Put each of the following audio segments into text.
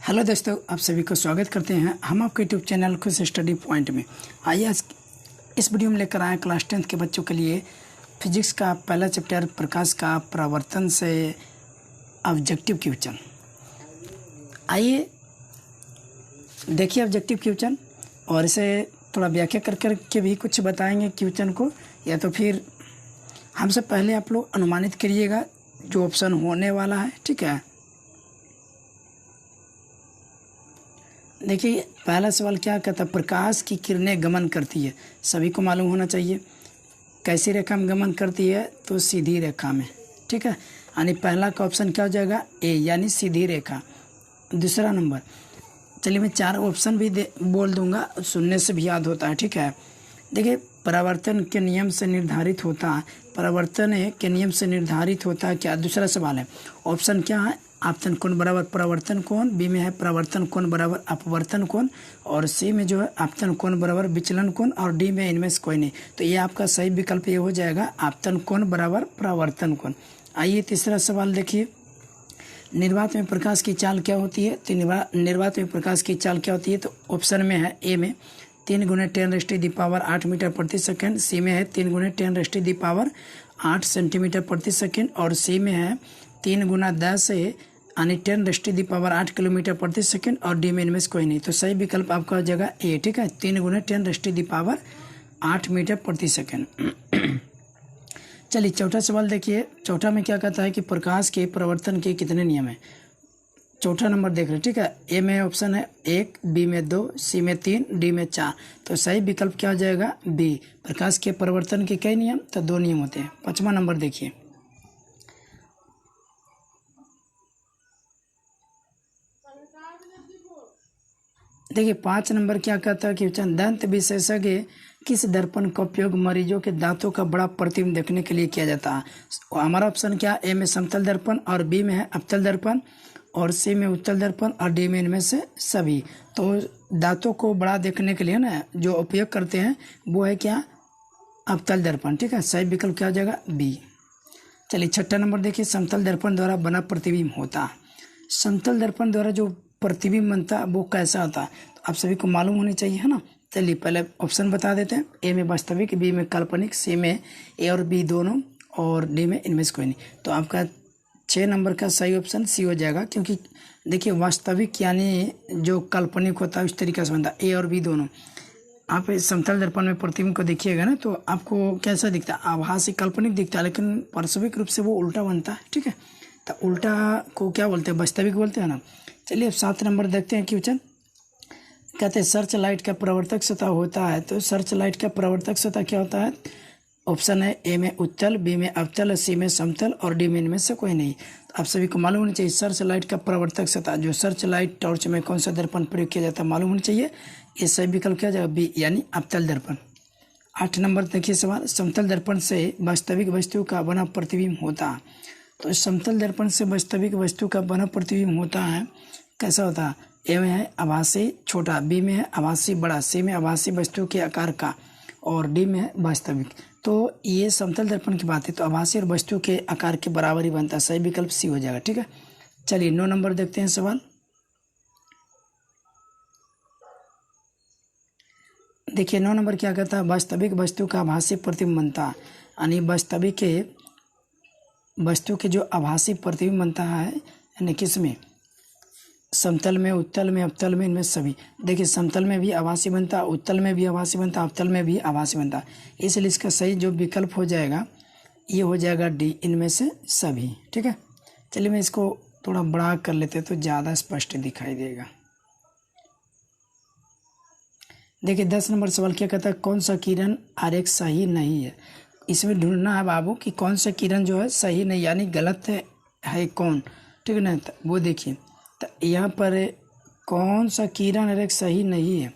Hello दोस्तों, आप सभी को स्वागत करते हैं हम आपके यूट्यूब चैनल खुश स्टडी पॉइंट में। आइए आज इस वीडियो में लेकर आए क्लास 10 के बच्चों के लिए फिजिक्स का पहला चैप्टर प्रकाश का परावर्तन से ऑब्जेक्टिव क्वेश्चन। आइए देखिए ऑब्जेक्टिव क्वेश्चन और इसे थोड़ा व्याख्या कर के भी कुछ बताएंगे क्वेश्चन को, या तो फिर हमसे पहले आप लोग अनुमानित करिएगा जो ऑप्शन होने वाला है। ठीक है, देखिए पहला सवाल क्या कहता है, प्रकाश की किरणें गमन करती है। सभी को मालूम होना चाहिए कैसी रेखा में गमन करती है, तो सीधी रेखा में। ठीक है, यानी पहला का ऑप्शन क्या हो जाएगा, ए यानी सीधी रेखा। दूसरा नंबर, चलिए मैं 4 ऑप्शन भी बोल दूंगा, सुनने से भी याद होता है। ठीक है, देखिए परावर्तन के नियम से निर्धारित होता है, परावर्तन के नियम से निर्धारित होता है क्या। दूसरा सवाल है, ऑप्शन क्या है, आपतन कोण बराबर परावर्तन कोण, बी में है परावर्तन कोण बराबर अपवर्तन कोण, और सी में जो है आपतन कोण बराबर विचलन कोण, और डी में इनमें से कोई नहीं। तो ये आपका सही विकल्प ये हो जाएगा आपतन कोण बराबर परावर्तन कोण। आइए तीसरा सवाल देखिए, निर्वात में प्रकाश की चाल क्या होती है। तो निर्वात में प्रकाश की चाल क्या होती है, तो ऑप्शन में है ए में 3 × 10⁸ मीटर प्रति सेकंड, सी में है 3 × 10⁸ सेंटीमीटर प्रति सेकंड, और सी में है 3 × 10 यानी 10⁸ किलोमीटर प्रति सेकंड, और डी में इनमें से कोई नहीं। तो सही विकल्प आपका हो जाएगा ए। ठीक है, 3 × 10⁸ मीटर प्रति सेकंड। चलिए चौथा सवाल देखिए, चौथा में क्या कहता है कि प्रकाश के परावर्तन के कितने नियम हैं। चौथा नंबर देख रहे हैं। ठीक है, ए में ऑप्शन है 1, बी में 2, सी में 3, डी में 4। तो सही विकल्प क्या हो जाएगा, बी। प्रकाश के परावर्तन के कई नियम, तो 2 नियम होते हैं। 5वां नंबर देखिए, देखिए 5 नंबर क्या कहता है कि दंत विशेषज्ञ किस दर्पण का उपयोग मरीजों के दांतों का बड़ा प्रतिबिंब देखने के लिए किया जाता है। हमारा ऑप्शन क्या, ए में समतल दर्पण, और बी में है अवतल दर्पण, और सी में उत्तल दर्पण, और डी में इनमें से सभी। तो दांतों को बड़ा देखने के लिए ना जो उपयोग करते हैं वो है क्या, अवतल दर्पण। ठीक है, सही विकल्प क्या हो जाएगा, बी। चलिए 6ठा नंबर देखिए, समतल दर्पण द्वारा बना प्रतिबिंब होता है। समतल दर्पण द्वारा जो प्रतिबिंब बनता है वो कैसा होता है, तो आप सभी को मालूम होनी चाहिए, है ना। चलिए पहले ऑप्शन बता देते हैं, ए में वास्तविक, बी में काल्पनिक, सी में ए और बी दोनों, और डी में इनमें से कोई नहीं। तो आपका 6 नंबर का सही ऑप्शन सी हो जाएगा, क्योंकि देखिए वास्तविक यानी जो काल्पनिक होता है उस तरीके से बनता है, ए और बी दोनों। आप समतल दर्पण में प्रतिबिंब को देखिएगा ना, तो आपको कैसा दिखता है, आभासी काल्पनिक दिखता है, लेकिन वास्तविक रूप से वो उल्टा बनता है। ठीक है, तो उल्टा को क्या बोलते हैं, वास्तविक बोलते हैं ना। चलिए अब 7 नंबर देखते हैं क्वेश्चन। कहते हैं सर्च लाइट का प्रवर्तक सतह होता है। तो सर्च लाइट का प्रवर्तक सतह क्या होता है, ऑप्शन है ए में उत्तल, बी में अवतल, सी में समतल, और डी में इनमें से कोई नहीं। तो आप सभी को मालूम होना चाहिए सर्च लाइट का प्रवर्तक सतह, जो सर्च लाइट टॉर्च में कौन सा दर्पण प्रयोग किया जाता है मालूम होना चाहिए। ये सही विकल्प क्या जाएगा, बी यानी अवतल दर्पण। 8 नंबर देखिए सवाल, समतल दर्पण से वास्तविक वस्तु का बना प्रतिबिंब होता है। तो समतल दर्पण से वास्तविक वस्तु का बना प्रतिबिंब होता है, कैसा होता है, ए में है आभासी छोटा, बी में है आभासी बड़ा, सी में आभासी वस्तु के आकार का, और डी में है वास्तविक। तो ये समतल दर्पण की बात है, तो आभासी और वस्तु के आकार के बराबर ही बनता है, सही विकल्प सी हो जाएगा। ठीक है, चलिए 9 नंबर देखते हैं सवाल। देखिए 9 नंबर क्या कहता है, वास्तविक वस्तु का आभासी प्रतिबिंब बनता है, यानी वास्तविक के वस्तु के जो आभासी प्रतिबिंब बनता है, यानी किसमें, समतल में, उत्तल में, अवतल में, इनमें सभी। देखिए समतल में भी आभासी बनता है, उत्तल में भी आभासी बनता है, अवतल में भी आभासी बनता है, इसलिए इसका सही जो विकल्प हो जाएगा ये हो जाएगा डी, इनमें से सभी। ठीक है, चलिए मैं इसको थोड़ा बड़ा कर लेते हैं तो ज़्यादा स्पष्ट दिखाई देगा। देखिए 10 नंबर सवाल क्या कहता है, कौन सा किरण आरेख सही नहीं है। इसमें ढूंढना है बाबू कि कौन सा किरण जो है सही नहीं यानी गलत है कौन। ठीक है ना, तो वो देखिए, तो यहाँ पर कौन सा किरण आरेख सही नहीं है,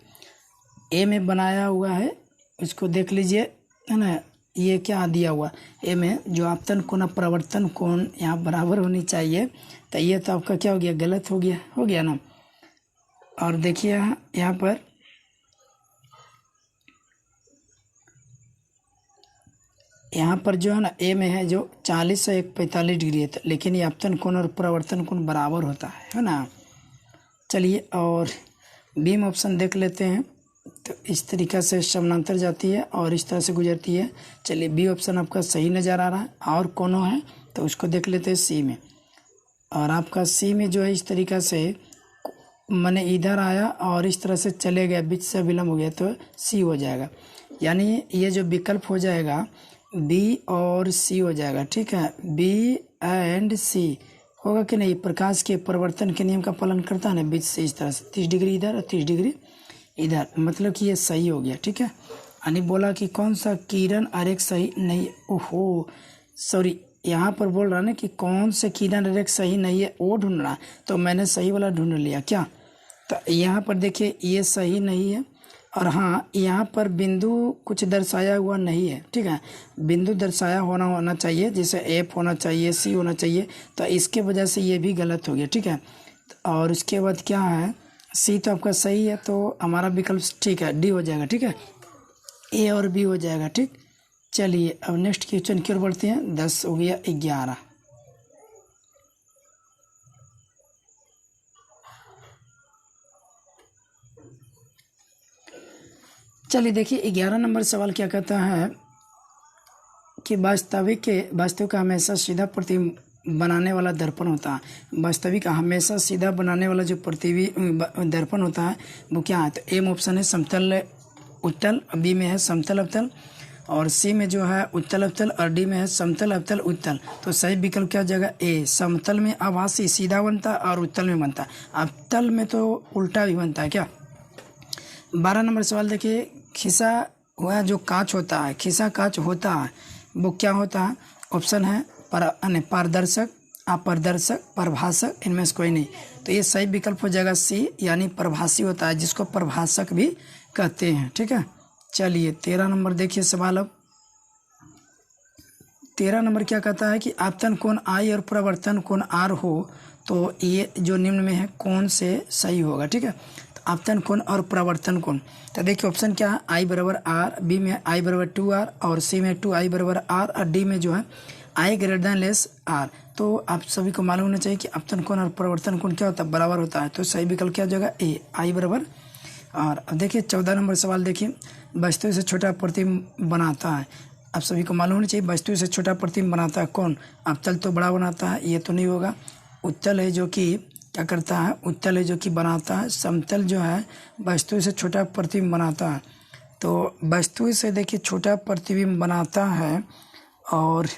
ए में बनाया हुआ है, उसको देख लीजिए, है ना। ये क्या दिया हुआ, ए में जो आपतन कोण परावर्तन कोण यहाँ बराबर होनी चाहिए, तो ये तो आपका क्या हो गया, गलत हो गया ना। और देखिए यहाँ पर जो है ना, ए में है जो 40 से 45 डिग्री है, लेकिन ये आपतन कोण और परावर्तन कोण बराबर होता है ना। चलिए और बी में ऑप्शन देख लेते हैं। तो इस तरीक़ा से समानांतर जाती है और इस तरह से गुजरती है। चलिए बी ऑप्शन आपका सही नज़र आ रहा है। और कोनो है तो उसको देख लेते हैं सी में। और आपका सी में जो है इस तरीक़ा से मैंने इधर आया और इस तरह से चले गया, बीच से विलम्ब हो गया, तो सी हो जाएगा। यानी ये जो विकल्प हो जाएगा बी और सी हो जाएगा। ठीक है, बी एंड सी होगा कि नहीं। प्रकाश के परिवर्तन के नियम का पालन करता है ना, बीच से इस तरह से 30 डिग्री इधर और 30 डिग्री इधर, मतलब कि ये सही हो गया। ठीक है, यानी बोला कि कौन सा किरण आरेख सही नहीं। ओहो सॉरी, यहाँ पर बोल रहा ना कि कौन से किरण आरेख सही नहीं है वो ढूंढना, तो मैंने सही वाला ढूंढ लिया क्या। तो यहाँ पर देखिए ये सही नहीं है। और हाँ, यहाँ पर बिंदु कुछ दर्शाया हुआ नहीं है। ठीक है, बिंदु दर्शाया होना चाहिए, जैसे एफ होना चाहिए, सी होना चाहिए, तो इसके वजह से ये भी गलत हो गया। ठीक है, और उसके बाद क्या है, सी तो आपका सही है, तो हमारा विकल्प ठीक है, डी हो जाएगा। ठीक है, ए और बी हो जाएगा। ठीक, चलिए अब नेक्स्ट क्वेश्चन की ओर बढ़ते हैं। 10 हो गया 11। चलिए देखिए 11 नंबर सवाल क्या कहता है कि वास्तविक हमेशा सीधा प्रतिबिंब बनाने वाला दर्पण होता है। वास्तविक हमेशा सीधा बनाने वाला जो प्रतिबिंब दर्पण होता है वो क्या है। तो ए में ऑप्शन है समतल उत्तल, बी में है समतल अवतल, और सी में जो है उत्तल अवतल, और डी में है समतल अवतल उत्तल। तो सही विकल्प क्या हो जाएगा, ए। समतल में आभासी सीधा बनता है और उत्तल में बनता है, अवतल में तो उल्टा भी बनता है क्या। 12 नंबर सवाल देखिए, खिसा हुआ जो कांच होता है, खिसा कांच होता है वो क्या होता है। ऑप्शन है पारदर्शक, अपारदर्शक, प्रभाषक, इनमें से कोई नहीं। तो ये सही विकल्प हो जाएगा सी, यानी प्रभासी होता है, जिसको प्रभाषक भी कहते हैं। ठीक है, चलिए 13 नंबर देखिए सवाल। अब 13 नंबर क्या कहता है कि आपतन कोण आई और प्रवर्तन कोण आर हो तो ये जो निम्न में है कौन से सही होगा। ठीक है, तो आपतन कोण और प्रवर्तन कोण, तो देखिए ऑप्शन क्या है, आई बराबर आर, बी में आई बराबर 2r, और सी में 2i बराबर आर, और डी में जो है आई ग्रेटर देन लेस आर। तो आप सभी को मालूम होना चाहिए कि आपतन कोण और प्रवर्तन कोण क्या होता है, बराबर होता है। तो सही विकल्प क्या हो जाएगा, ए, आई बराबर आर। अब देखिए 14 नंबर सवाल देखिए, वस्तु से छोटा प्रतिबिंब बनाता है। आप सभी को मालूम होना चाहिए वस्तु से छोटा प्रतिबिंब बनाता है कौन, अवतल तो बड़ा बनाता है, ये तो नहीं होगा। उत्तल है जो कि क्या करता है, उत्तल है जो कि बनाता है। समतल जो है वस्तु से छोटा प्रतिबिंब बनाता है। तो वस्तु से देखिए छोटा प्रतिबिंब बनाता है। और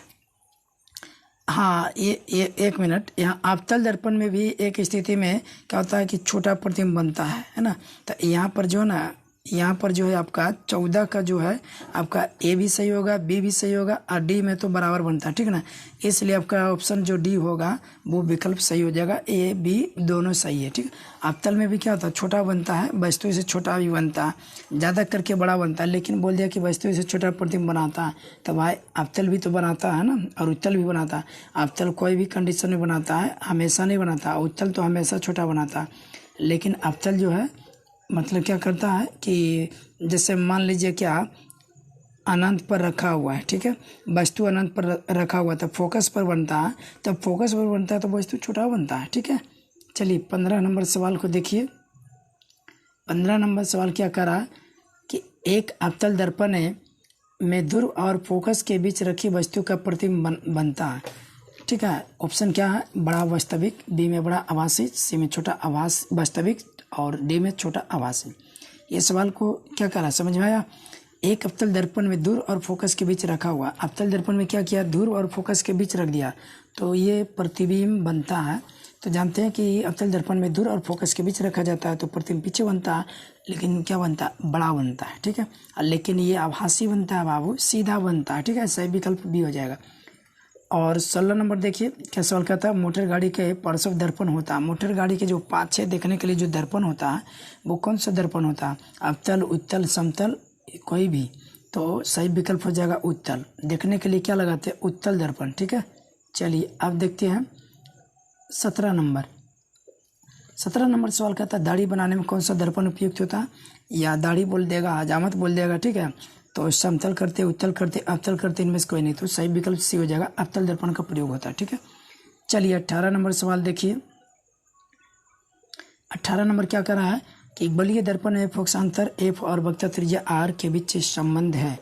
हाँ, ये एक मिनट, यहाँ अवतल दर्पण में भी एक स्थिति में क्या होता है कि छोटा प्रतिबिंब बनता है ना। तो यहाँ पर जो है ना, यहाँ पर जो है आपका 14 का जो है आपका ए भी सही होगा, बी भी सही होगा, और डी में तो बराबर बनता है। ठीक है ना, इसलिए आपका ऑप्शन जो डी होगा वो विकल्प सही हो जाएगा। ए बी दोनों सही है। ठीक है, अवतल में भी क्या होता है, छोटा बनता है, वस्तु से छोटा भी बनता है, ज़्यादा करके बड़ा बनता है, लेकिन बोल दिया कि वस्तु से छोटा प्रतिबिंब बनाता है, तो भाई अवतल भी तो बनाता है ना, और उत्तल भी बनाता है। अवतल कोई भी कंडीशन में बनाता है, हमेशा नहीं बनाता, उत्तल तो हमेशा छोटा बनाता है। लेकिन अवतल जो है मतलब क्या करता है कि जैसे मान लीजिए क्या अनंत पर रखा हुआ है। ठीक है, वस्तु अनंत पर रखा हुआ तो फोकस पर बनता है, तब फोकस पर बनता है तो वस्तु छोटा बनता है। ठीक है, चलिए 15 नंबर सवाल को देखिए। 15 नंबर सवाल क्या कर रहा है कि एक अवतल दर्पण में ध्रुव और फोकस के बीच रखी वस्तु का प्रतिबिंब बनता है। ठीक है, ऑप्शन क्या है, बड़ा वास्तविक, बी में बड़ा आभासी, सी में छोटा आभास वास्तविक, और डी में छोटा आभासी। ये सवाल को क्या करा समझ में आया। एक अवतल दर्पण में ध्रुव और फोकस के बीच रखा हुआ, अवतल दर्पण में क्या किया, ध्रुव और फोकस के बीच रख दिया, तो ये प्रतिबिंब बनता है। तो जानते हैं कि अवतल दर्पण में ध्रुव और फोकस के बीच रखा जाता है तो प्रतिबिंब पीछे बनता है, लेकिन क्या बनता है, बड़ा बनता है। ठीक है, लेकिन ये आभासी बनता है बाबू, सीधा बनता है। ठीक है, सही विकल्प भी हो जाएगा। और 16 नंबर देखिए क्या सवाल कहता है, मोटर गाड़ी के पार्श्व दर्पण होता है। मोटर गाड़ी के जो पाछे देखने के लिए जो दर्पण होता है वो कौन सा दर्पण होता है, अवतल, उत्तल, समतल, कोई भी। तो सही विकल्प हो जाएगा उत्तल। देखने के लिए क्या लगाते हैं, उत्तल दर्पण। ठीक है, चलिए अब देखते हैं 17 नंबर। 17 नंबर सवाल कहता है दाढ़ी बनाने में कौन सा दर्पण उपयुक्त होता है, या दाढ़ी बोल देगा, हजामत बोल देगा। ठीक है, तो समतल करते, उत्तल करते, अवतल करते, इनमें से कोई नहीं, तो सही विकल्प सी हो जाएगा, अवतल दर्पण का प्रयोग होता है। ठीक है, चलिए 18 नंबर सवाल देखिए। 18 18 नंबर क्या कर रहा है कि एक बलीय दर्पण में फोकसांतर एफ और वक्ता त्रिज्या आर के बीच संबंध है।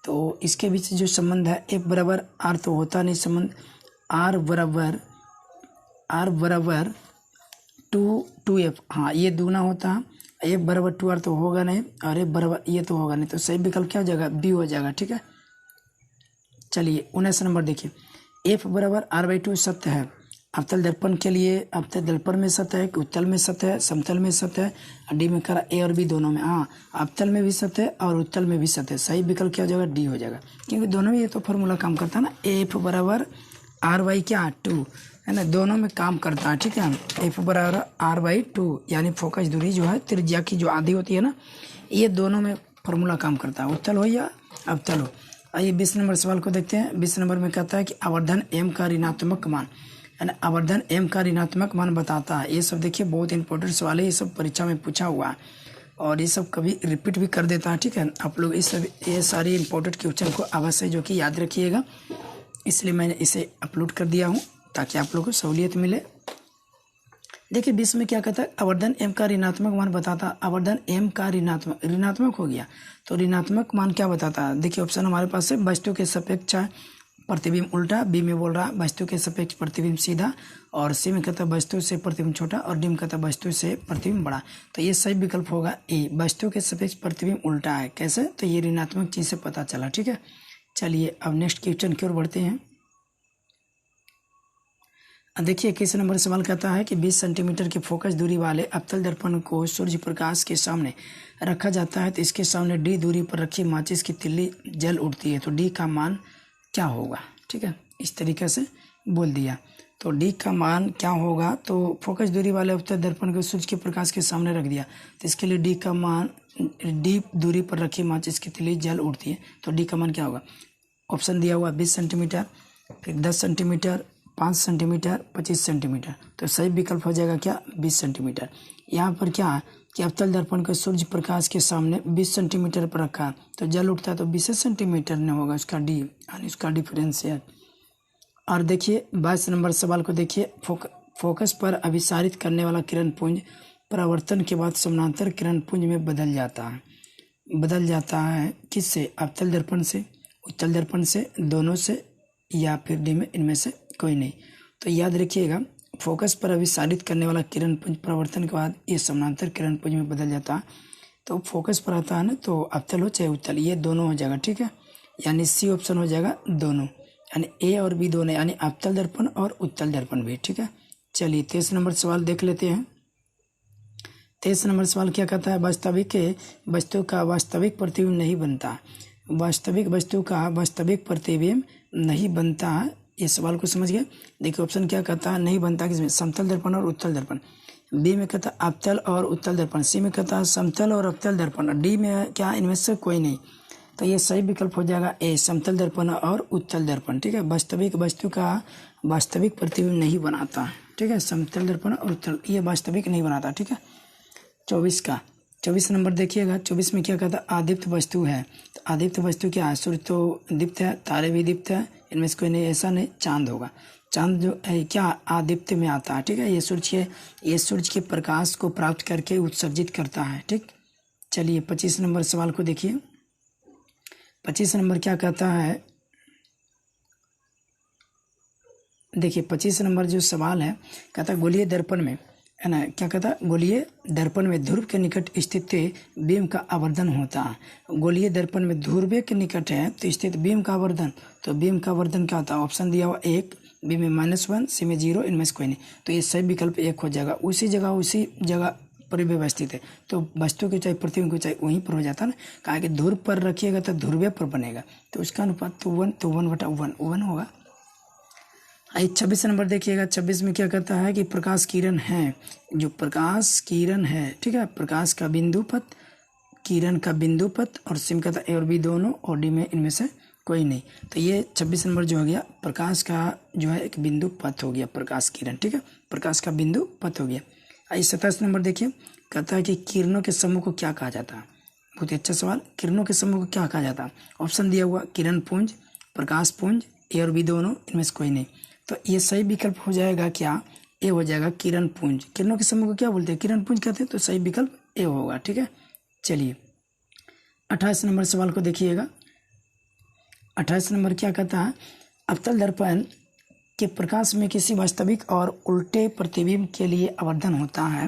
तो इसके बीच जो संबंध है एफ बराबर आर तो होता नहीं संबंध, आर बराबर टू एफ, हाँ ये दूना होता है, एफ बराबर 2r तो होगा नहीं और एफ बराबर ये तो होगा नहीं, तो सही विकल्प क्या हो जाएगा, बी हो जाएगा। ठीक है, चलिए 19 नंबर देखिए, एफ बराबर r/2 सत्य है। अवतल दर्पण के लिए अवतल दर्पण में सत्य है, उत्तल में सत्य है, समतल में सत्य है, डी में करा ए और बी दोनों में, हाँ अवतल में भी सत्य है और उत्तल में भी सत्य है। सही विकल्प क्या हो जाएगा, डी हो जाएगा, क्योंकि दोनों में ये तो फॉर्मूला काम करता है ना, एफ बराबर r/2 है ना, दोनों में काम करता है। ठीक है, एफ बराबर r/2 यानी फोकस दूरी जो है त्रिज्या की जो आधी होती है ना, ये दोनों में फॉर्मूला काम करता है, उत्तल हो या अवतल हो। आइए 20 नंबर सवाल को देखते हैं। 20 नंबर में कहता है कि आवर्धन m का ऋणात्मक मान, है ना, आवर्धन m का ऋणात्मक मान बताता है। ये सब देखिए बहुत इंपॉर्टेंट सवाल है, ये सब परीक्षा में पूछा हुआ है और ये सब कभी रिपीट भी कर देता है। ठीक है, आप लोग ये सारी इंपॉर्टेंट क्वेश्चन को अवश्य जो कि याद रखिएगा, इसलिए मैंने इसे अपलोड कर दिया हूँ ताकि आप लोगों को सहूलियत मिले। देखिए 20 में क्या कहता है, आवर्धन m का ऋणात्मक मान बताता, आवर्धन m का ऋणात्मक हो गया तो ऋणात्मक मान क्या बताता है। देखिए ऑप्शन हमारे पास है, वस्तु के सापेक्ष प्रतिबिंब उल्टा, बी में बोल रहा है वस्तु के सापेक्ष प्रतिबिंब सीधा, और सी में कहता है वस्तु से प्रतिबिंब छोटा, और डी में कहता है वस्तु से प्रतिबिंब बड़ा। तो ये सही विकल्प होगा ए, वस्तु के सापेक्ष प्रतिबिंब उल्टा है। कैसे, तो ये ऋणात्मक चीज से पता चला। ठीक है, चलिए अब नेक्स्ट क्वेश्चन की ओर बढ़ते हैं। देखिए 21 नंबर सवाल कहता है कि 20 सेंटीमीटर की फोकस दूरी वाले अवतल दर्पण को सूर्य प्रकाश के सामने रखा जाता है, तो इसके सामने डी दूरी पर रखी माचिस की तिल्ली जल उठती है, तो डी का मान क्या होगा। ठीक है, इस तरीके से बोल दिया, तो डी का मान क्या होगा, तो फोकस दूरी वाले अवतल दर्पण को सूर्य के प्रकाश के सामने रख दिया, तो इसके लिए डी का मान, डी दूरी पर रखी माचिस की तिल्ली जल उठती है, तो डी का मान क्या होगा। ऑप्शन दिया हुआ 20 सेंटीमीटर, फिर 10 सेंटीमीटर, 5 सेंटीमीटर, 25 सेंटीमीटर, तो सही विकल्प हो जाएगा क्या, 20 सेंटीमीटर। यहाँ पर क्या है कि अवतल दर्पण को सूर्य प्रकाश के सामने 20 सेंटीमीटर पर रखा, तो जल उठता है तो 20 सेंटीमीटर नहीं होगा उसका डी, यानी उसका डिफरेंस है। और देखिए 22 नंबर सवाल को देखिए, फोकस पर अभिसारित करने वाला किरण पुंज परावर्तन के बाद समानांतर किरण पुंज में बदल जाता है किससे, अवतल दर्पण से, उत्तल दर्पण से, दोनों से, या फिर डी में इनमें से कोई नहीं। तो याद रखिएगा, फोकस पर अभिसारित करने वाला किरण पुंज परावर्तन के बाद ये समानांतर किरण पुंज में बदल जाता है, तो फोकस पर आता है ना, तो अवतल हो चाहे उत्तल, ये दोनों हो जाएगा। ठीक है, यानी सी ऑप्शन हो जाएगा दोनों, यानी ए और बी दोनों, यानी अवतल दर्पण और उत्तल दर्पण भी। ठीक है, चलिए 23 नंबर सवाल देख लेते हैं। 23 नंबर सवाल क्या कहता है, वास्तविक वस्तु का वास्तविक प्रतिबिंब नहीं बनता, वास्तविक वस्तु का वास्तविक प्रतिबिंब नहीं बनता। ये सवाल को समझ गए। देखिए ऑप्शन क्या कहता है, नहीं बनता किसमें, समतल दर्पण और उत्तल दर्पण, बी में कहता है अवतल और उत्तल दर्पण, सी में कहता है समतल और अवतल दर्पण, डी में क्या इनमें से कोई नहीं। तो ये सही विकल्प हो जाएगा ए, समतल दर्पण और उत्तल दर्पण। ठीक है, वास्तविक वस्तु का वास्तविक प्रतिबिंब नहीं बनाता। ठीक है, समतल दर्पण और उत्तल ये वास्तविक नहीं बनाता। ठीक है, 24 नंबर देखिएगा। 24 में क्या कहता है, आदीप्त वस्तु है, तो आदीप्त वस्तु क्या है, सूर्य तो दीप्त है, तारे भी दीप्त है, इनमें से कोई नहीं, ऐसा नहीं, चांद होगा। चांद जो है क्या आदित्य में आता है। ठीक है, ये सूर्य के प्रकाश को प्राप्त करके उत्सर्जित करता है। ठीक, चलिए 25 नंबर सवाल को देखिए। 25 नंबर क्या कहता है, देखिए 25 नंबर जो सवाल है कहता है गोलीय दर्पण में, है ना, क्या कहता है, गोलीय दर्पण में ध्रुव के निकट स्थित बीम का आवर्धन होता है। गोलीय दर्पण में ध्रुव के निकट है तो स्थित बीम का आवर्धन, तो बीम का आवर्धन क्या होता है, ऑप्शन दिया हुआ 1, बी में -1, सी में 0, इनमें से कोई नहीं। तो ये सही विकल्प 1 हो जाएगा। उसी जगह पर व्यवस्थित है, तो वस्तु की चाहे प्रतिबिंब को चाहे वहीं पर हो जाता है ना, कहा कि ध्रुव पर रखिएगा तो ध्रुव पर बनेगा, तो उसका अनुपात तो 1/1 होगा। 26 नंबर देखिएगा। 26 में क्या कहता है कि प्रकाश किरण है, जो प्रकाश किरण है, ठीक है, प्रकाश का बिंदु पथ, किरण का बिंदु पथ, और सिम कहता है ए और बी दोनों, और डी में इनमें से कोई नहीं। तो ये 26 नंबर जो हो गया, प्रकाश का जो है एक बिंदु पथ हो गया, प्रकाश किरण। ठीक है, प्रकाश का बिंदु पथ हो गया। 27 नंबर देखिए, कहता है कि किरणों के समूह को क्या कहा जाता है। बहुत ही अच्छा सवाल, किरणों के समूह को क्या कहा जाता है। ऑप्शन दिया हुआ किरण पुंज, प्रकाश पुंज, ए और बी दोनों, इनमें से कोई नहीं। तो ये सही विकल्प हो जाएगा क्या, ए हो जाएगा किरण पुंज। किरणों के समूह को क्या बोलते हैं? किरण पुंज कहते हैं। तो सही विकल्प ए होगा। ठीक है, चलिए 28 नंबर सवाल को देखिएगा। 28 नंबर क्या कहता है? अवतल दर्पण के प्रकाश में किसी वास्तविक और उल्टे प्रतिबिंब के लिए आवर्धन होता है।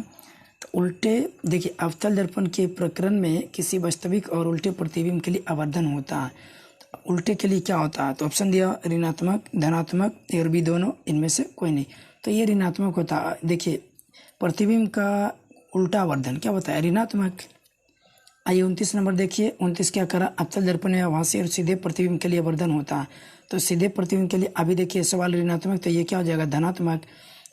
तो उल्टे देखिए, अवतल दर्पण के प्रकरण में किसी वास्तविक और उल्टे प्रतिबिंब के लिए आवर्धन होता है। तो उल्टे के लिए क्या होता है? तो ऑप्शन दिया ऋणात्मक, धनात्मक, ए और बी दोनों, इनमें से कोई नहीं। तो ये ऋणात्मक होता है। देखिए प्रतिबिंब का उल्टा आवर्धन क्या होता है? ऋणात्मक। आइए 29 नंबर देखिए। 29 क्या करा? अवतल दर्पण में आभासी और सीधे प्रतिबिंब के लिए आवर्धन होता है। तो सीधे प्रतिबिंब के लिए अभी देखिए सवाल ऋणात्मक, तो ये क्या हो जाएगा? धनात्मक,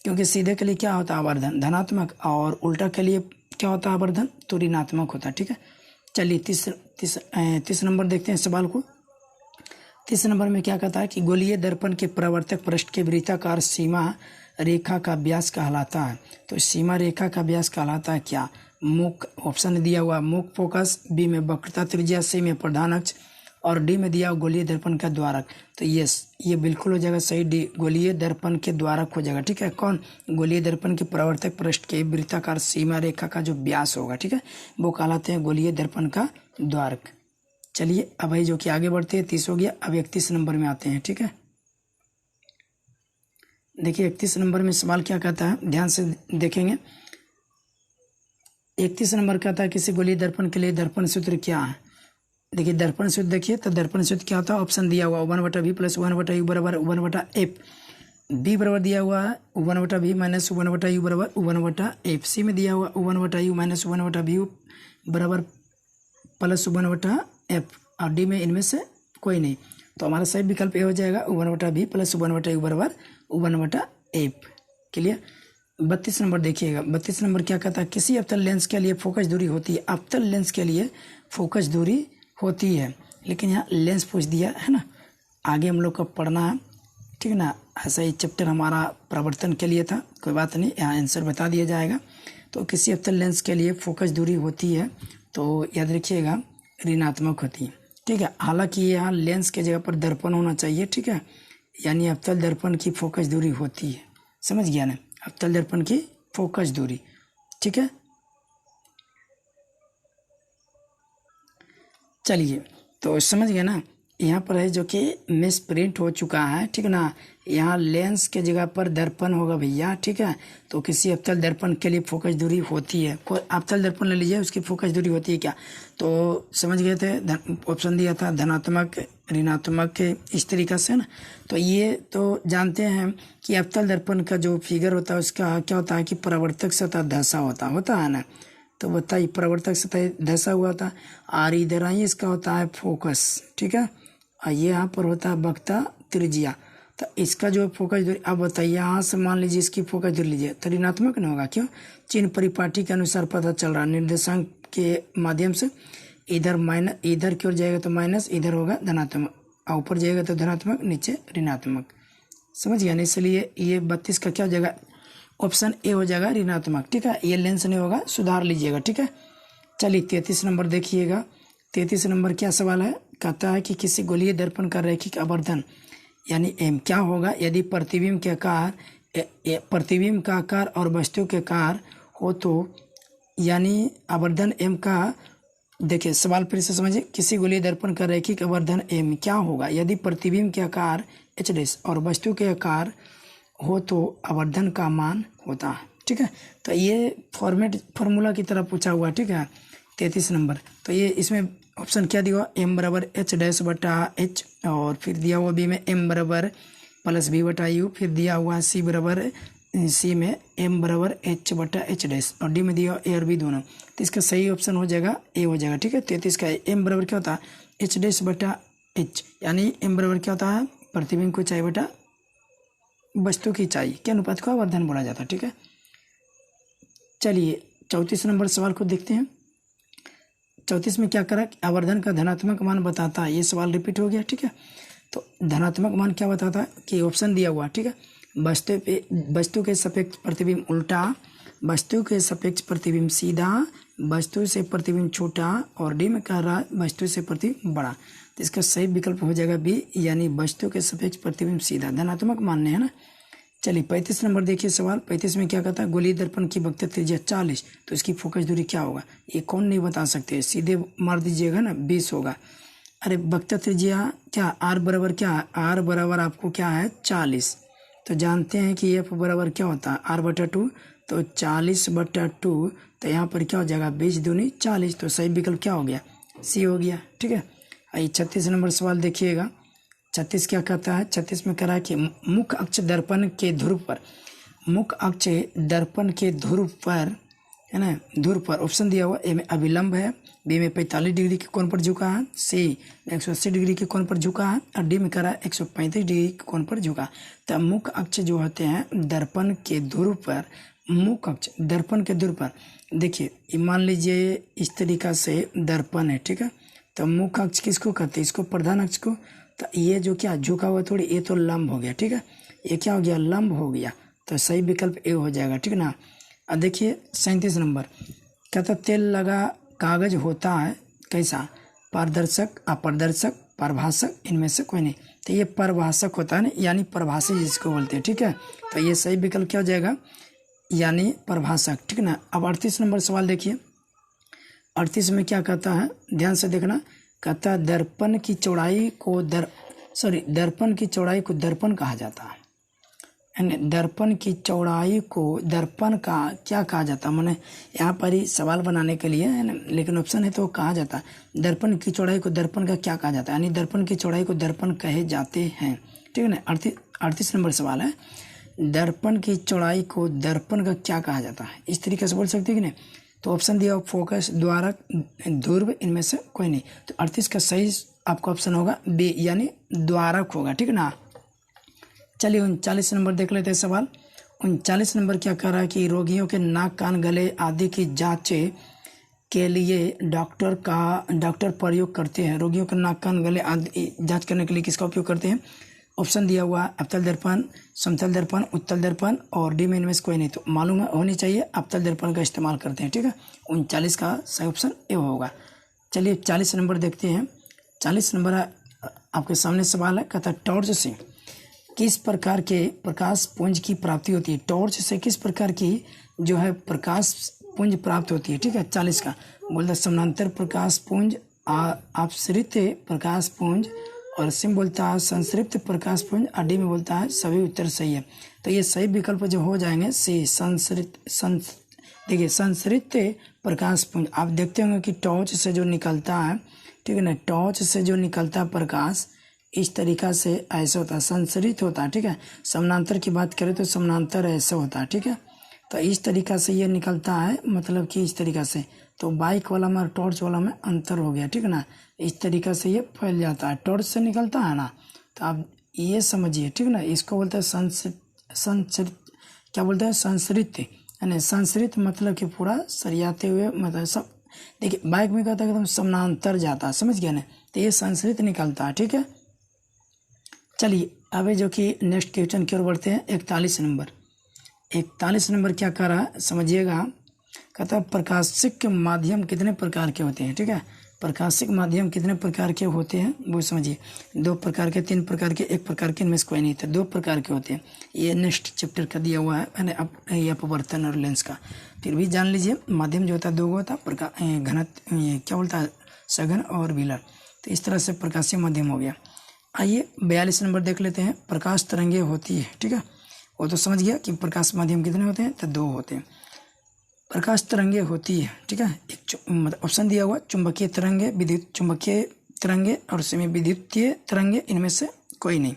क्योंकि सीधे के लिए क्या होता है? आवर्धन धनात्मक, और उल्टा के लिए क्या होता है? आवर्धन, तो ऋणात्मक होता है। ठीक है, चलिए 30 नंबर देखते हैं सवाल को। 30 नंबर में क्या कहता है कि गोलीय दर्पण के परावर्तक पृष्ठ के वृत्ताकार सीमा रेखा का व्यास कहलाता है। तो सीमा रेखा का व्यास कहलाता है क्या? मुख, ऑप्शन दिया हुआ मुख फोकस, बी में वक्रता त्रिज्या, सी में प्रधान अक्ष, और डी में दिया गोलीय दर्पण का द्वारक। तो ये बिल्कुल हो जाएगा सही, डी गोलीय दर्पण के द्वारक हो जाएगा। ठीक है, कौन? गोलीय दर्पण के परावर्तक पृष्ठ के वृत्ताकार सीमा रेखा का जो व्यास होगा, ठीक है, वो कहलाते हैं गोलीय दर्पण का द्वारक। चलिए अब भाई जो कि आगे बढ़ते हैं, 30 हो गया। अब 31 नंबर में आते हैं। ठीक है, देखिए 31 नंबर में सवाल क्या कहता है, ध्यान से देखेंगे। 31 नंबर कहता है किसी गोलीय दर्पण के लिए दर्पण सूत्र क्या है? देखिए दर्पण सूत्र देखिए, तो दर्पण सूत्र क्या होता है? ऑप्शन दिया हुआ 1/v + 1/u बराबर 1/f, बी बराबर दिया हुआ है 1/v - 1/u बराबर 1/f, सी में दिया हुआ 1/u - 1/v बराबर +1/f, और डी में इनमें से कोई नहीं। तो हमारा सही विकल्प ए हो जाएगा 1/v + 1/u बराबर 1/f। क्लियर। 32 नंबर देखिएगा। 32 नंबर क्या कहता है? किसी अवतल लेंस के लिए फोकस दूरी होती है। अवतल लेंस के लिए फोकस दूरी होती है, लेकिन यहाँ लेंस पूछ दिया है ना, आगे हम लोग को पढ़ना है, ठीक है ना। ऐसा ही चैप्टर हमारा प्रवर्तन के लिए था, कोई बात नहीं, यहाँ आंसर बता दिया जाएगा। तो किसी अवतल लेंस के लिए फोकस दूरी होती है, तो याद रखिएगा ऋणात्मक होती है। ठीक है, हालांकि यहाँ लेंस के जगह पर दर्पण होना चाहिए। ठीक है, यानी अवतल दर्पण की फोकस दूरी होती है, समझ गया ना, अवतल दर्पण की फोकस दूरी। ठीक है, चलिए तो समझ गए ना। यहाँ पर है जो कि मिस प्रिंट हो चुका है, ठीक है ना। यहाँ लेंस के जगह पर दर्पण होगा भैया, ठीक है। तो किसी अवतल दर्पण के लिए फोकस दूरी होती है, कोई अवतल दर्पण ले लीजिए, उसकी फोकस दूरी होती है क्या? तो समझ गए थे, ऑप्शन दिया था धनात्मक, ऋणात्मक, इस तरीक़ा से ना। तो ये तो जानते हैं कि अवतल दर्पण का जो फिगर होता है उसका क्या होता है कि परावर्तक सतह धंसा होता है ना। तो बताइए परावर्तक सतह धंसा हुआ था, और इधर आई इसका होता है फोकस, ठीक है, और ये यहाँ पर होता है वक्रता त्रिज्या। तो इसका जो फोकस दूरी, अब बताइए यहाँ से मान लीजिए इसकी फोकस दूरी लीजिए, तो ऋणात्मक नहीं होगा, क्यों? चिन्ह परिपाटी के अनुसार पता चल रहा है, निर्देशांक के माध्यम से। इधर माइनस, इधर की ओर जाएगा तो माइनस, इधर होगा धनात्मक, और ऊपर जाएगा तो धनात्मक, नीचे ऋणात्मक, समझ गया ना। इसलिए ये 32 का क्या हो जाएगा? ऑप्शन ए हो जाएगा ऋणात्मक। ठीक है, ये लेंस नहीं होगा, सुधार लीजिएगा। ठीक है, चलिए 33 नंबर देखिएगा। 33 नंबर क्या सवाल है? कहता है कि किसी गोलीय दर्पण का रैखिक आवर्धन यानी एम क्या होगा यदि प्रतिबिंब के आकार, प्रतिबिंब का आकार और वस्तु के आकार हो, तो यानी आवर्धन एम का, देखिए सवाल फिर से समझिए, किसी गोलीय दर्पण का रैखिक आवर्धन एम क्या होगा यदि प्रतिबिंब के आकार h' और वस्तु के आकार हो तो आवर्धन का मान होता है। ठीक है, तो ये फॉर्मूला की तरह पूछा हुआ। ठीक है, 33 नंबर। तो ये इसमें ऑप्शन क्या दिया हुआ? m बराबर h'/h, और फिर दिया हुआ बी में m बराबर +b/u, फिर दिया हुआ सी बराबर, सी में m बराबर h/h', और डी में दिया a और b दोनों। तो इसका सही ऑप्शन हो जाएगा ए हो जाएगा। ठीक है, 33 का m बराबर क्या होता है? h'/h, यानी m बराबर क्या होता है? प्रतिबिंब को ऊंचाई बटा वस्तु की ऊंचाई के अनुपात को आवर्धन बोला जाता है। ठीक है, चलिए 34 नंबर सवाल को देखते हैं। 34 में क्या करा? आवर्धन का धनात्मक मान बताता है। ये सवाल रिपीट हो गया। ठीक है, तो धनात्मक मान क्या बताता है कि ऑप्शन दिया हुआ, ठीक है, वस्तु के सापेक्ष प्रतिबिंब उल्टा, वस्तु के सापेक्ष प्रतिबिंब सीधा, वस्तु से प्रतिबिंब छोटा, और डी में कह रहा है वस्तु से प्रतिबिंब बड़ा। तो इसका सही विकल्प हो जाएगा बी, यानी वस्तु के सापेक्ष प्रतिबिंब सीधा, धनात्मक मानने है ना। चलिए 35 नंबर देखिए सवाल। 35 में क्या कहता है, गोलीय दर्पण की वक्र त्रिज्या 40, तो इसकी फोकस दूरी क्या होगा? ये कौन नहीं बता सकते, सीधे मार दीजिएगा ना, 20 होगा। अरे वक्र त्रिज्या क्या, आर बराबर क्या है, आर बराबर आपको क्या है 40, तो जानते हैं कि एफ बराबर क्या होता है r/2, तो 40/2, तो यहाँ पर क्या हो जाएगा 20 दूनी 40, तो सही विकल्प क्या हो गया, सी हो गया। ठीक है। आइए 36 नंबर सवाल देखिएगा। 36 क्या कहता है, 36 में कह रहा है कि मुख्य अक्ष दर्पण के ध्रुव पर, मुख्य अक्ष दर्पण के ध्रुव पर है ना, ध्रुव पर ऑप्शन दिया हुआ, ए में अभिलंब है, बी में 45 डिग्री के कोण पर झुका है, सी 180 डिग्री के कोण पर झुका है, और डी में कह रहा है 135 डिग्री के कोण पर झुका। तो मुख्य अक्ष जो होते हैं दर्पण के ध्रुव पर, मुख्य अक्ष दर्पण के ध्रुव पर, देखिए मान लीजिए इस तरीका से दर्पण है, ठीक है, तो मुख्य अक्ष किसको कहते हैं, इसको प्रधान अक्ष को। तो ये जो क्या झुका हुआ थोड़ी, ये तो लंब हो गया, ठीक है, ये क्या हो गया लंब हो गया, तो सही विकल्प ए हो जाएगा। ठीक ना। अब देखिए 37 नंबर कहता तेल लगा कागज होता है कैसा, पारदर्शक, अपारदर्शक, परिभाषक, इनमें से कोई नहीं, तो ये परिभाषक होता है ना, यानी परिभाषी जिसको बोलते हैं। ठीक है, तो ये सही विकल्प क्या हो जाएगा, यानी परिभाषक। ठीक ना। अब 38 नंबर सवाल देखिए। 38 में क्या कहता है, ध्यान से देखना, कहता है दर्पण की चौड़ाई को दर्पण की चौड़ाई को दर्पण कहा जाता है, यानी दर्पण की चौड़ाई को दर्पण का क्या कहा जाता है, मैंने यहाँ पर ही सवाल बनाने के लिए है ना, लेकिन ऑप्शन है तो कहा जाता है दर्पण की चौड़ाई को दर्पण का क्या कहा जाता है, यानी दर्पण की चौड़ाई को दर्पण कहे जाते हैं। ठीक है ना। 38 नंबर सवाल है, दर्पण की चौड़ाई को दर्पण का क्या कहा जाता है, इस तरीके से बोल सकते हैं कि नहीं, तो ऑप्शन दिया फोकस, द्वारक, ध्रुव, इनमें से कोई नहीं, तो 38 का सही आपका ऑप्शन होगा बी, यानी द्वारक होगा। ठीक है ना। चलिए 39 नंबर देख लेते हैं सवाल। 39 नंबर क्या कह रहा है कि रोगियों के नाक, कान, गले आदि की जांच के लिए डॉक्टर प्रयोग करते हैं। रोगियों के नाक, कान, गले आदि जांच करने के लिए किसका उपयोग करते हैं, ऑप्शन दिया हुआ अवतल दर्पण, समतल दर्पण, उत्तल दर्पण, और डी में इनमें से कोई नहीं, तो मालूम होनी चाहिए अवतल दर्पण का इस्तेमाल करते हैं। ठीक है। 39 का सही ऑप्शन ए होगा। चलिए 40 नंबर देखते हैं। 40 नंबर आपके सामने सवाल है, कहता टॉर्च से किस प्रकार के प्रकाश पुंज की प्राप्ति होती है, टॉर्च से किस प्रकार की जो है प्रकाश पुंज प्राप्त होती है। ठीक है। 40 का बोलता समानांतर प्रकाश पुंज, अपसरित प्रकाश पुंज, और सिम बोलता है संसृप्त प्रकाश पुंज, और डी में बोलता है सभी उत्तर सही है। तो ये सही विकल्प जो हो जाएंगे सी, देखिए संसृप्त प्रकाश पुंज। आप देखते होंगे कि टॉर्च से जो निकलता है, ठीक है ना, टॉर्च से जो निकलता है प्रकाश इस तरीका से ऐसा होता है, संसरित होता है। ठीक है। समानांतर की बात करें तो समानांतर ऐसा होता है। ठीक है। तो इस तरीका से ये निकलता है, मतलब कि इस तरीका से, तो बाइक वाला में और टॉर्च वाला में अंतर हो गया। ठीक है ना। इस तरीका से ये फैल जाता है, टॉर्च से निकलता है ना, तो आप ये समझिए। ठीक है ना। इसको बोलते हैं संसरित, क्या बोलते हैं, संसरित, यानी संसरित मतलब कि पूरा सरियाते हुए, मतलब सब, देखिए बाइक में कहता है एकदम समानांतर जाता है, समझ गया ना, तो ये संसरित निकलता है। ठीक है। चलिए अभी जो कि नेक्स्ट क्वेश्चन की ओर बढ़ते हैं। 41 नंबर 41 नंबर क्या कर रहा है समझिएगा, कहता है प्रकाशिक माध्यम कितने प्रकार के होते हैं। ठीक है। प्रकाशिक माध्यम कितने प्रकार के होते हैं वो समझिए, 2 प्रकार के, 3 प्रकार के, 1 प्रकार के, इनमें से कोई नहीं, तो 2 प्रकार के होते हैं। ये नेक्स्ट चैप्टर का दिया हुआ है ये अपवर्तन और लेंस का, फिर भी जान लीजिए। माध्यम जो होता है 2 होता है, घनत्व क्या बोलता है, सघन और व्हीलर, तो इस तरह से प्रकाशीय माध्यम हो गया। आइए 42 नंबर देख लेते हैं। प्रकाश तरंगे होती है। ठीक है, वो तो समझ गया कि प्रकाश माध्यम कितने होते हैं, तो 2 होते हैं। प्रकाश तरंगे होती है। ठीक है। एक मतलब ऑप्शन दिया हुआ चुंबकीय तरंगे, विद्युत चुंबकीय तरंगे और सेमी विद्युतीय तरंगे, इनमें से कोई नहीं,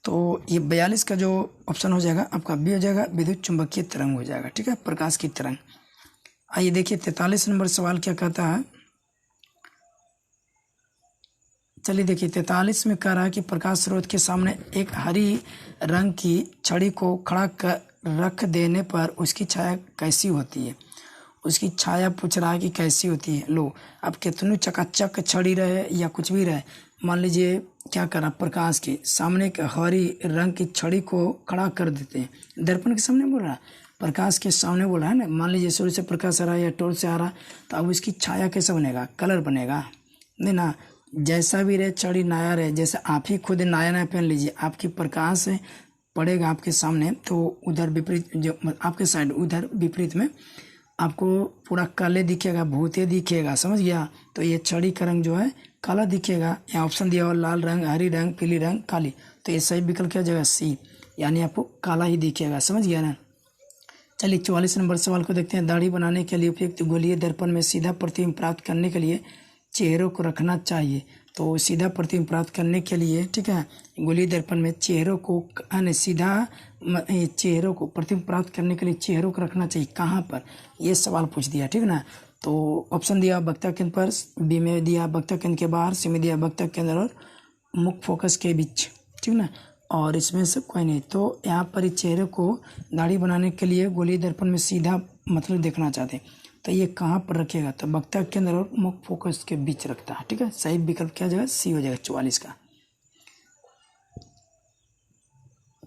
तो ये 42 का जो ऑप्शन हो जाएगा आपका बी हो जाएगा, विद्युत चुंबकीय तरंग हो जाएगा। ठीक है, प्रकाश की तरंग। आइए देखिए 43 नंबर सवाल क्या कहता है। चलिए देखिए 43 में कह रहा है कि प्रकाश स्रोत के सामने एक हरी रंग की छड़ी को खड़ा कर रख देने पर उसकी छाया कैसी होती है। उसकी छाया पूछ रहा है कि कैसी होती है। लो, अब कितनी चकाचक छड़ी रहे या कुछ भी रहे, मान लीजिए क्या करा, प्रकाश के सामने एक हरी रंग की छड़ी को खड़ा कर देते हैं। दर्पण के सामने बोल रहा है, प्रकाश के सामने बोल रहा है ना। मान लीजिए सूर्य से प्रकाश आ रहा है या टॉर्च से आ रहा है, तो अब उसकी छाया कैसा बनेगा, कलर बनेगा नहीं ना। जैसा भी रहे छड़ी नया रहे, जैसे आप ही खुद नया नया पहन लीजिए, आपकी प्रकाश पड़ेगा आपके सामने तो उधर विपरीत जो आपके साइड उधर विपरीत में आपको पूरा काले दिखेगा, भूतिया दिखेगा, समझ गया। तो ये छड़ी का रंग जो है काला दिखेगा। यहाँ ऑप्शन दिया हुआ लाल रंग, हरी रंग, पीली रंग, काली। तो ये सही विकल्प क्या हो जाएगा? सी, यानी आपको काला ही दिखेगा, समझ गया ना। चलिए 44 नंबर सवाल को देखते हैं। दाढ़ी बनाने के लिए उपयुक्त गोलीय दर्पण में सीधा प्रतिबिंब प्राप्त करने के लिए चेहरों को रखना चाहिए। तो सीधा प्रतिबिंब प्राप्त करने के लिए, ठीक है, गोलीय दर्पण में चेहरों को सीधा चेहरों को प्रतिबिंब प्राप्त करने के लिए चेहरों को रखना चाहिए। कहाँ पर? ये सवाल पूछ दिया, ठीक ना। तो ऑप्शन दिया वक्ता केंद्र पर, बी में दिया वक्ता केंद्र के बाहर, सी में दिया वक्ता केंद्र और मुख फोकस के बीच, ठीक ना। और इसमें से कोई नहीं। तो यहाँ पर इस चेहरे को दाढ़ी बनाने के लिए गोलीय दर्पण में सीधा मतलब देखना चाहते हैं, तो ये कहाँ पर रखेगा? तो वक्ता केंद्र और मुख फोकस के बीच रखता है, ठीक है। सही विकल्प क्या हो जाएगा? सी हो जाएगा 44 का।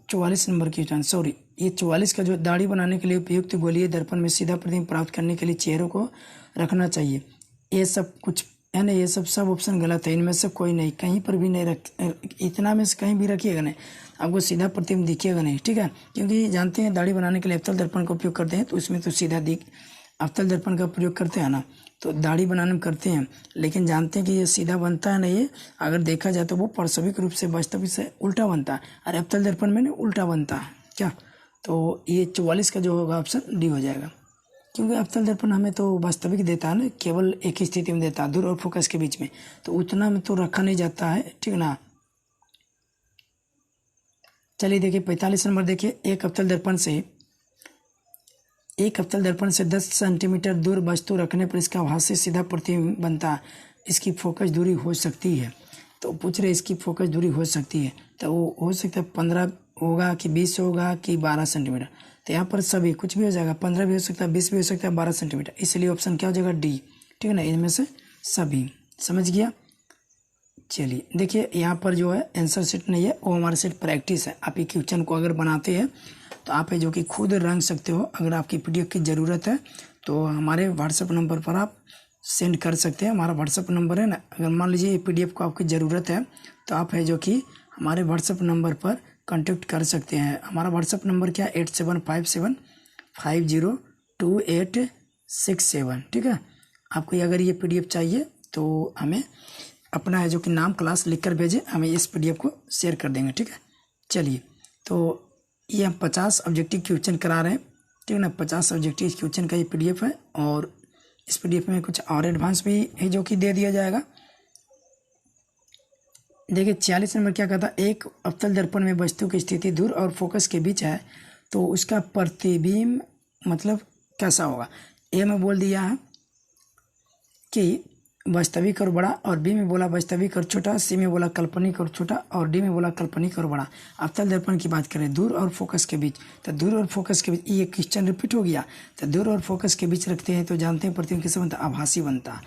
44 नंबर की क्वेश्चन, सॉरी ये 44 का जो दाढ़ी बनाने के लिए उपयुक्त गोलीय दर्पण में सीधा प्रतिबिंब प्राप्त करने के लिए चेहरों को रखना चाहिए। ये सब कुछ है ना, ये सब ऑप्शन गलत है। इनमें से कोई नहीं, कहीं पर भी नहीं रख, इतना में से कहीं भी रखिएगा नहीं, आपको सीधा प्रतिबिंब दिखेगा नहीं, ठीक है। क्योंकि जानते हैं दाढ़ी बनाने के लिए अवतल दर्पण का उपयोग करते हैं, तो उसमें तो सीधा अवतल दर्पण का प्रयोग करते हैं ना, तो दाढ़ी बनाने में करते हैं। लेकिन जानते हैं कि ये सीधा बनता है ना, ये अगर देखा जाए तो वो पार्श्विक रूप से वास्तविक से उल्टा बनता है, और अवतल दर्पण में उल्टा बनता है क्या। तो ये 44 का जो होगा ऑप्शन डी हो जाएगा। क्योंकि अवतल दर्पण हमें तो वास्तविक देता है ना, केवल एक ही स्थिति में देता है, दूर और फोकस के बीच में, तो उतना में तो रखा नहीं जाता है, ठीक ना। चलिए देखिए 45 नंबर देखिए। एक अवतल दर्पण से 10 सेंटीमीटर दूर वस्तु रखने पर इसका भाग से सीधा प्रतिबिंब बनता है। इसकी फोकस दूरी हो सकती है। तो पूछ रहे इसकी फोकस दूरी हो सकती है, तो वो हो सकता है 15 होगा कि 20 होगा कि 12 सेंटीमीटर। तो यहाँ पर सभी कुछ भी हो जाएगा, 15 भी हो सकता है, 20 भी हो सकता है, 12 सेंटीमीटर। इसलिए ऑप्शन क्या हो जाएगा? डी, ठीक है ना। इनमें से सभी, समझ गया। चलिए देखिए यहाँ पर जो है आंसर सेट नहीं है, वो हमारा सेट प्रैक्टिस है। आप ये क्वेश्चन को अगर बनाते हैं तो आप है जो कि खुद रंग सकते हो। अगर आपकी पीडीएफ की ज़रूरत है तो हमारे व्हाट्सएप नंबर पर आप सेंड कर सकते हैं। हमारा व्हाट्सएप नंबर है ना, अगर मान लीजिए ये पीडीएफ को आपकी ज़रूरत है तो आप है जो कि हमारे व्हाट्सएप नंबर पर कांटेक्ट कर सकते हैं। हमारा व्हाट्सएप नंबर क्या है? 8757502867, ठीक है। आपको अगर ये पीडीएफ चाहिए तो हमें अपना है जो कि नाम क्लास लिख कर भेजें, हमें इस पीडीएफ को शेयर कर देंगे, ठीक है। चलिए तो ये हम 50 ऑब्जेक्टिव क्वेश्चन करा रहे हैं, ठीक है ना। 50 ऑब्जेक्टिव क्वेश्चन का ये पीडीएफ है, और इस पीडीएफ में कुछ और एडवांस भी है जो कि दे दिया जाएगा। देखिए 46 नंबर क्या कहता है? एक अवतल दर्पण में वस्तु की स्थिति दूर और फोकस के बीच है, तो उसका प्रतिबिंब मतलब कैसा होगा? ए में बोल दिया है कि वास्तविक और बड़ा, और बी में बोला वास्तविक और छोटा, सी में बोला काल्पनिक और छोटा, और डी में बोला काल्पनिक और बड़ा। अवतल दर्पण की बात करें दूर और फोकस के बीच, तो दूर और फोकस के बीच ये क्वेश्चन रिपीट हो गया। तो दूर और फोकस के बीच रखते हैं तो जानते हैं प्रतिबिंब कैसे बनता है? आभासी बनता है,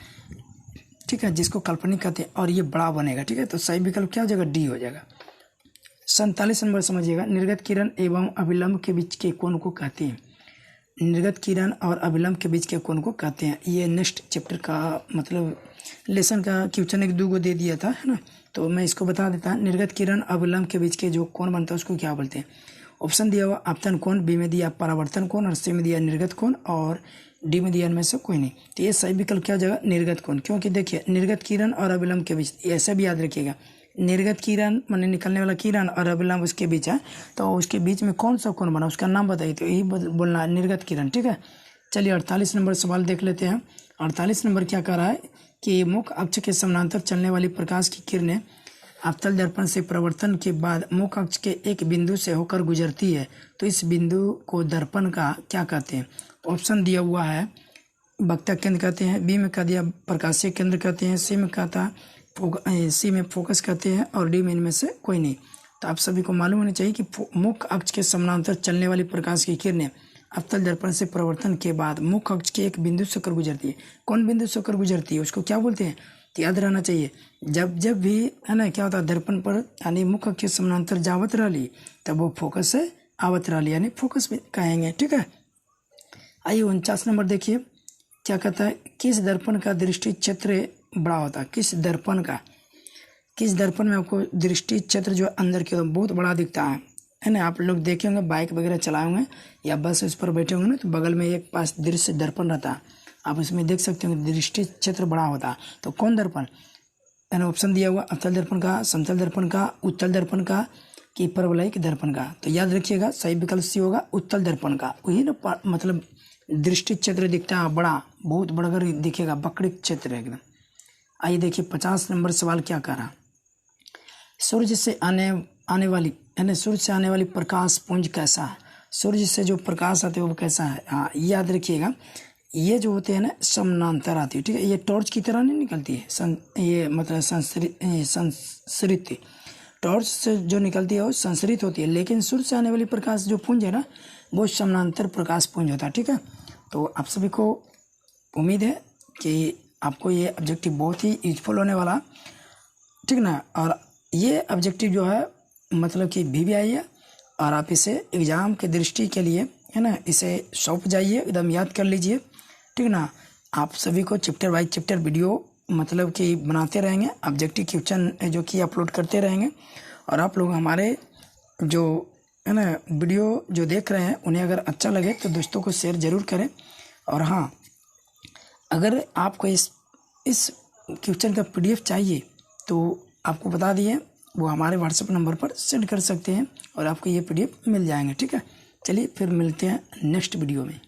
ठीक है, जिसको काल्पनिक कहते हैं, और ये बड़ा बनेगा, ठीक है। तो सही विकल्प क्या हो जाएगा? डी हो जाएगा। 47 नंबर समझिएगा। निर्गत किरण एवं अभिलंब के बीच के कोण को कहते हैं। निर्गत किरण और अभिलंब के बीच के कोण को कहते हैं। ये नेक्स्ट चैप्टर का मतलब लेसन का क्वेश्चन एक 2 को दे दिया था, है ना। तो मैं इसको बता देता। निर्गत किरण अभिलंब के बीच के जो कोण बनता है उसको क्या बोलते हैं? ऑप्शन दिया हुआ आपतन कोण, बी में दिया परावर्तन कोण, और सी में दिया निर्गत कोण, और डी में दिया इनमें से कोई नहीं। तो ये सही विकल्प क्या हो जाएगा? निर्गत कोण। क्योंकि देखिए निर्गत किरण और अभिलंब के बीच, ऐसा भी याद रखिएगा, निर्गत किरण माने निकलने वाला किरण और अभिलंब उसके बीच है, तो उसके बीच में कौन सा कोण बना उसका नाम बताइए, तो यही बोलना निर्गत किरण, ठीक है। चलिए 48 नंबर सवाल देख लेते हैं। 48 नंबर क्या कह रहा है कि मुख्य अक्ष के समानांतर चलने वाली प्रकाश की किरणें अवतल दर्पण से परावर्तन के बाद मुख्य अक्ष के एक बिंदु से होकर गुजरती है, तो इस बिंदु को दर्पण का क्या कहते हैं? ऑप्शन दिया हुआ है वक्ता केंद्र कहते हैं, बी में कह दिया प्रकाशीय केंद्र कहते हैं, सी में कहता सी में फोकस कहते हैं, और डी में इनमें से कोई नहीं। तो आप सभी को मालूम होना चाहिए कि मुख्य अक्ष के समानांतर चलने वाली प्रकाश की किरणें अवतल दर्पण से परावर्तन के बाद मुख्य अक्ष के एक बिंदु से होकर गुजरती है। कौन बिंदु से होकर गुजरती है उसको क्या बोलते हैं? तो याद रहना चाहिए, जब भी है ना क्या होता है दर्पण पर यानी मुख्य अक्ष के समानांतर जावत रही तब वो फोकस से आवत रही, यानी फोकस भी कहेंगे, ठीक है। आइए 49 नंबर देखिए क्या कहता है? किस दर्पण का दृष्टि क्षेत्र बड़ा होता है? किस दर्पण में आपको दृष्टि क्षेत्र जो अंदर की ओर बहुत बड़ा दिखता है, है ना, आप लोग देखे होंगे बाइक वगैरह चलाए होंगे या बस उस पर बैठे होंगे ना, तो बगल में एक पास दृश्य दर्पण रहता है, आप उसमें देख सकते हो दृष्टि क्षेत्र बड़ा होता है। तो कौन दर्पण, यानी ऑप्शन दिया हुआ अवतल दर्पण का, समतल दर्पण का, उत्तल दर्पण का कि परवलयिक दर्पण का। तो याद रखिएगा सही विकल्प सी होगा उत्तल दर्पण का। वही ना मतलब दृष्टि क्षेत्र दिखता है बड़ा, बहुत बड़ा अगर दिखेगा, वक्री क्षेत्र है एकदम। आइए देखिए 50 नंबर सवाल क्या कह रहा। सूर्य से आने वाली यानी सूर्य से आने वाली प्रकाश पुंज कैसा है, सूर्य से जो प्रकाश आते हैं वो कैसा है। हाँ याद रखिएगा, ये जो होते हैं ना समानांतर आती है, ठीक है, ये टॉर्च की तरह नहीं निकलती है, ये मतलब संसरित टॉर्च से जो निकलती है वो संसरित होती है, लेकिन सूर्य से आने वाली प्रकाश जो पुंज है ना वो समानांतर प्रकाश पुंज होता है, ठीक है। तो आप सभी को उम्मीद है कि आपको ये ऑब्जेक्टिव बहुत ही यूजफुल होने वाला, ठीक ना। और ये ऑब्जेक्टिव जो है मतलब कि VVI है, और आप इसे एग्ज़ाम के दृष्टि के लिए है ना इसे सौंप जाइए, एकदम याद कर लीजिए, ठीक ना। आप सभी को चैप्टर वाइज चैप्टर वीडियो मतलब कि बनाते रहेंगे, ऑब्जेक्टिव क्वेश्चन जो कि अपलोड करते रहेंगे। और आप लोग हमारे जो है ना वीडियो जो देख रहे हैं उन्हें अगर अच्छा लगे तो दोस्तों को शेयर ज़रूर करें। और हाँ, अगर आपको इस क्वेश्चन का PDF चाहिए तो आपको बता दिए, वो हमारे WhatsApp नंबर पर सेंड कर सकते हैं और आपको ये PDF मिल जाएंगे, ठीक है। चलिए फिर मिलते हैं नेक्स्ट वीडियो में।